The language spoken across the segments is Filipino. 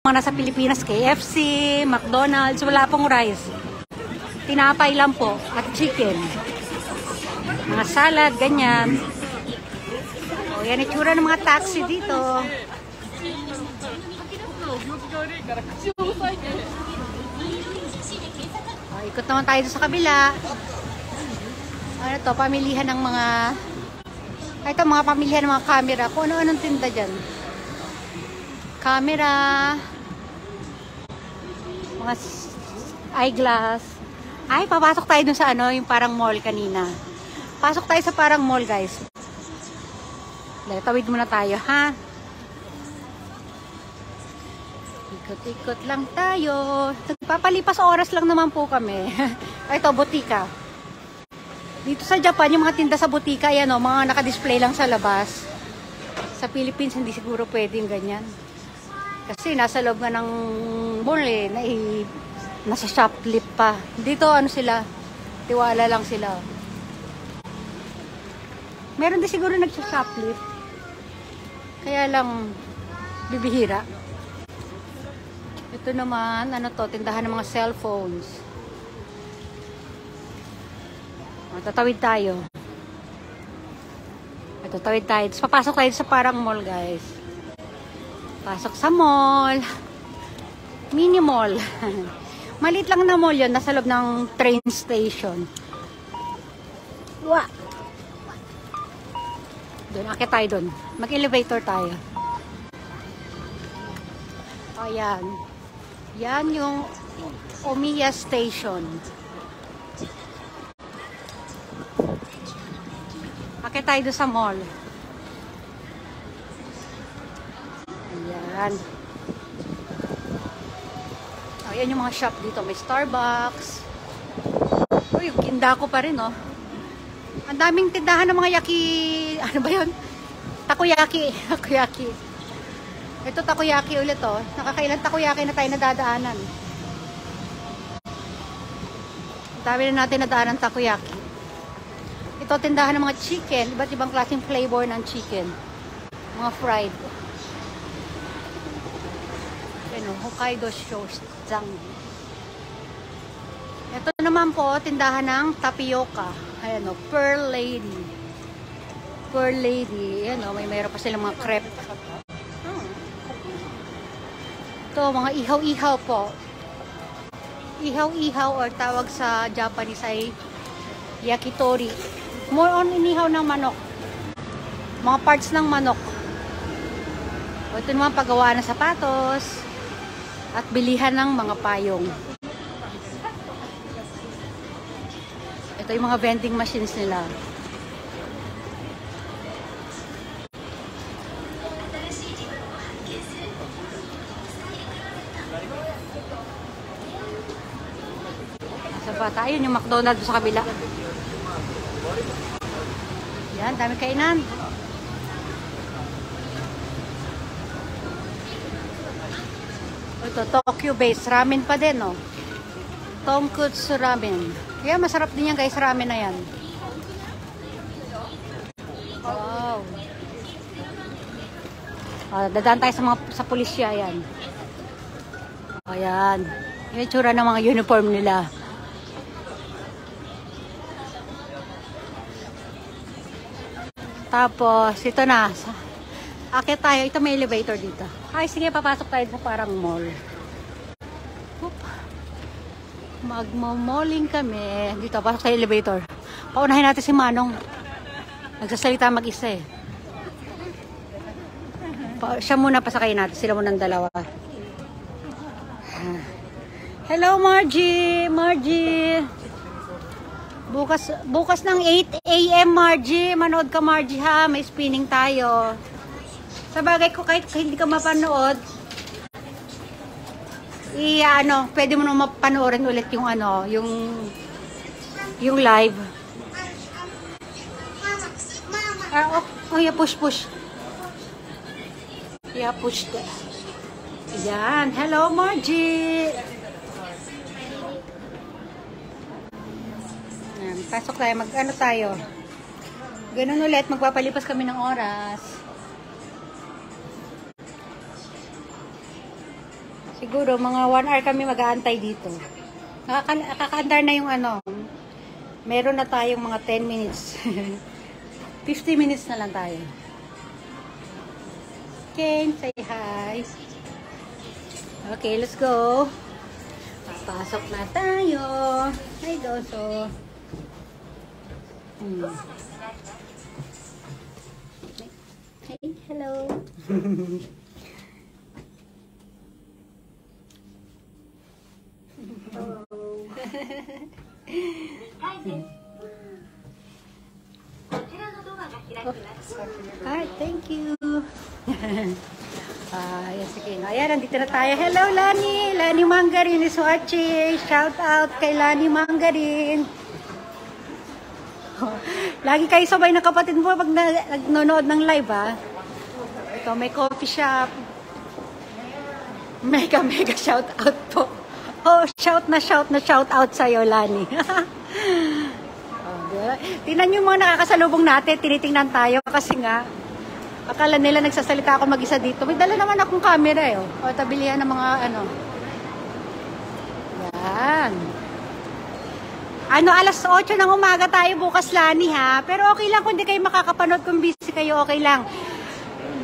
mga nasa Pilipinas, KFC, McDonald's, wala pong rice. Tinapay lang po at chicken. Mga salad, ganyan. O, yan itsura ng mga taxi dito. O, ikot naman tayo sa kabila. Ano to, pamilihan ng mga... Ito, mga pamilihan ng mga camera. Kung ano-anong tinda dyan. Camera. Mga eyeglass. Ay, papasok tayo dun sa ano, yung parang mall kanina. Pasok tayo sa parang mall, guys. Tawid muna tayo, ha? Ikot-ikot lang tayo. Nagpapalipas oras lang naman po kami. Ito, butika. Dito sa Japan, yung mga tinda sa butika, yan o, mga nakadisplay lang sa labas. Sa Philippines, hindi siguro pwedeng ganyan. Kasi nasa loob nga ng mall eh, nasa shoplift pa. Dito, ano sila, tiwala lang sila. Meron din siguro nagsa-shoplift. Kaya lang, bibihira. Ito naman, ano to, tindahan ng mga cellphones. Tatawid tayo. Tatawid tayo. Tapos papasok tayo sa parang mall, guys. Pasok sa mall. Mini mall. Maliit lang na mall yun. Nasa loob ng train station. Wah! Doon, akit tayo doon. Mag-elevator tayo. Ayan. Yan yung Omiya Station. Akit tayo doon sa mall. Ayan. Ayan yung mga shop dito. May Starbucks. Uy, yung Kindako pa rin, oh. Ang daming tindahan ng mga yaki... Ano ba yun? Takoyaki. Takoyaki. Ito takoyaki ulit, oh. Nakakailan takoyaki na tayo nadadaanan. Ang dami na natin nadaanan takoyaki. Ito, tindahan ng mga chicken. Iba't ibang klaseng flavor ng chicken. Mga fried. Ano, Hokkaido Shouzang. Ito naman po, tindahan ng tapioca. Ayan o, Pearl Lady. Pearl Lady. Ayan o, mayroon pa silang mga crepe. Ito, mga ihaw-ihaw po. Ihaw-ihaw or tawag sa Japanese ay yakitori. More on inihaw ng manok. Mga parts ng manok. O, ito naman paggawa ng sapatos. At bilihan ng mga payong. Ito yung mga vending machines nila. Nasa ba tayo? Yung McDonald's sa kabila. Yan, dami kainan. Ito, Tokyo base. Ramen pa din, oh. Tonkotsu ramen. Kaya masarap din yan, guys, ramen na yan. Wow. Dadaan tayo sa pulisya, yan. Ayan. Yung itsura ng mga uniform nila. Tapos, ito na. Akit tayo. Ito may elevator dito. Ay, sige, papasok tayo sa parang mall. Magmo-malling kami. Dito, pasok sa elevator. Paunahin natin si Manong. Nagsasalita mag-isa eh. Siya muna pasakay natin. Sila muna ng dalawa. Hello, Margie! Margie! Bukas ng 8 AM, Margie. Manood ka, Margie, ha? May spinning tayo. Sa bagay ko, kahit hindi ka mapanood, pwede mo naman mapanoorin ulit yung yung live. Yeah, push. Yeah, push. Yan. Hello, Margie. Yan. Pasok tayo. Mag-ano tayo? Ganun ulit. Magpapalipas kami ng oras. Siguro mga 1 hour kami mag-aantay dito. Kakaandar na yung ano. Meron na tayong mga 10 minutes. 50 minutes na lang tayo. Okay, say hi. Okay, let's go. Pasok na tayo. Hi, Doso. Hey, hello. Hi, thank you. Ayan, sige. Ayan, nandito na tayo. Hello, Lani. Lani Mangarin is watching. Shout out kay Lani Mangarin. Lagi kayo sabay ng kapatid mo pag nanonood ng live, ha? Ito, may coffee shop. Mega shout out po. Oh, shout out sa'yo, Lani. Oh, diba? Tingnan yung mga nakakasalubong natin, tinitingnan tayo kasi nga, akala nila nagsasalita ako mag-isa dito. May dala naman akong camera eh. O, tabilihan ng mga ano. Yan. Ano, alas 8 ng umaga tayo bukas, Lani, ha? Pero okay lang kung hindi kayo makakapanood, kung busy kayo, okay lang.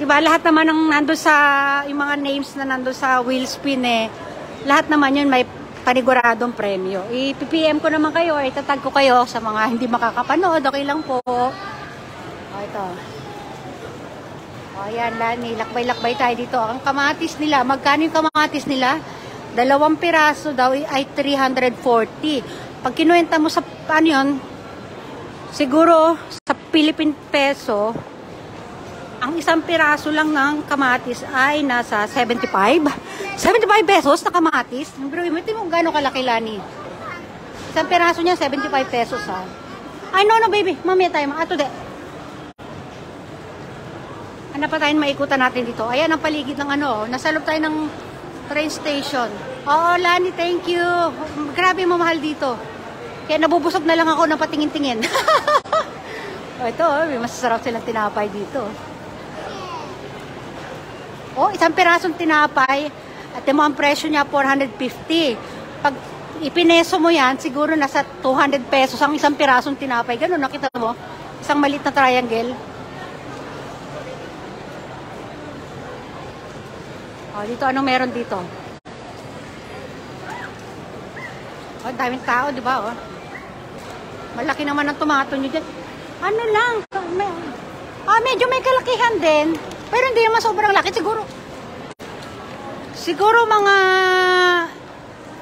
Diba, lahat naman ng nandun sa, yung mga names na nandun sa wheel spin eh, lahat naman yun may paniguradong premyo. I-PPM ko naman kayo, itatag ko kayo sa mga hindi makakapanood, okay lang po. O, ito. O, yan, Lani, lakbay-lakbay tayo dito. Ang kamatis nila, magkano yung kamatis nila? 2 piraso daw ay 340. Pag kinuwenta mo sa, ano yun, siguro sa Philippine peso, ang 1 piraso lang ng kamatis ay nasa 75. 75 pesos na kamatis. Pero ito mo gano'ng kalaki, Lani. 1 piraso niya, 75 pesos, ha. Ay, no, baby. Mamaya tayo. Ato de. Ano pa tayong maikutan natin dito? Ayan ang paligid ng ano. Nasa loob tayo ng train station. Oo, Lani, thank you. Grabe mamahal dito. Kaya nabubusog na lang ako ng patingin-tingin. O, ito, may masasarap silang tinapay dito. O, 1 pirasong tinapay. At mo ang presyo niya, 450. Pag ipineso mo yan, siguro nasa 200 pesos ang 1 pirasong tinapay. Ganun, nakita mo? Isang maliit na triangle. O, dito, anong meron dito? O, daming tao, di ba? O. Malaki naman ang tomato nyo dyan. Ano lang? Medyo may kalakihan din. Pero hindi naman sobrang laki. Siguro mga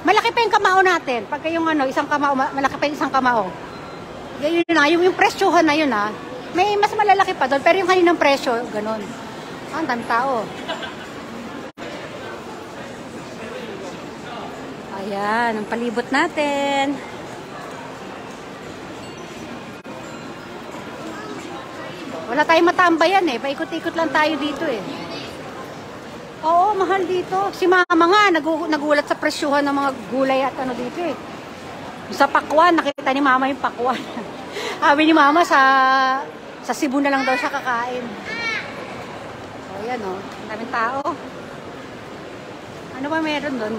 malaki pa yung kamao natin. Pagka yung ano, isang kamao, malaki pa yung isang kamao. Yun na, yung presyohan na yun, ha. May mas malalaki pa doon. Pero yung kaninang presyo, ganun. Ang dami tao. Ayan, ang palibot natin. Wala tayong matambayan eh. Paikot-ikot lang tayo dito eh. Oo, mahal dito. Si mama nga, nagulat sa presyuhan ng mga gulay at ano dito eh. Sa pakwan, nakita ni mama yung pakwan. Sabi ni mama, sa Cebu na lang daw siya kakain. O, yan o. Ang daming tao. Ano ba meron doon?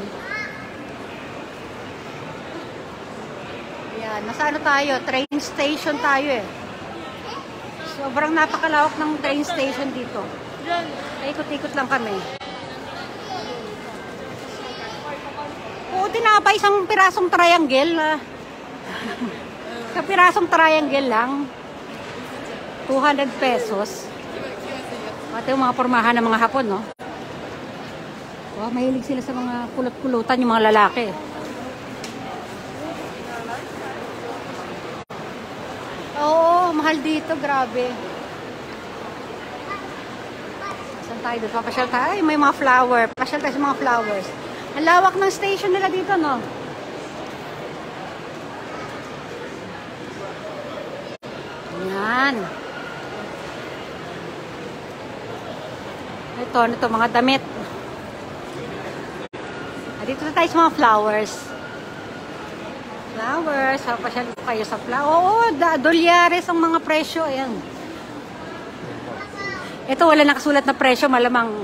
Ayan, nasa ano tayo? Train station tayo eh. Sobrang napakalawak ng train station dito. Ikot-ikot lang kami. Oo, tinapay 1 pirasong triangle. Sa pirasong triangle lang. 200 pesos. Ito yung mga pormahan ng mga Hapon, no? Wow, mahilig sila sa mga kulot-kulutan yung mga lalaki. Oo, mahal dito, grabe. Saan tayo doon? Papasyal tayo. Ay, may mga flower. Papasyal tayo sa mga flowers. Ang lawak ng station nila dito, no? Yan. Ito, mga damit. Dito na tayo sa mga flowers. Flowers, papasyal kayo sa flower. Oo, dolyares ang mga presyo. Ayan. Ito, wala nakasulat na presyo, malamang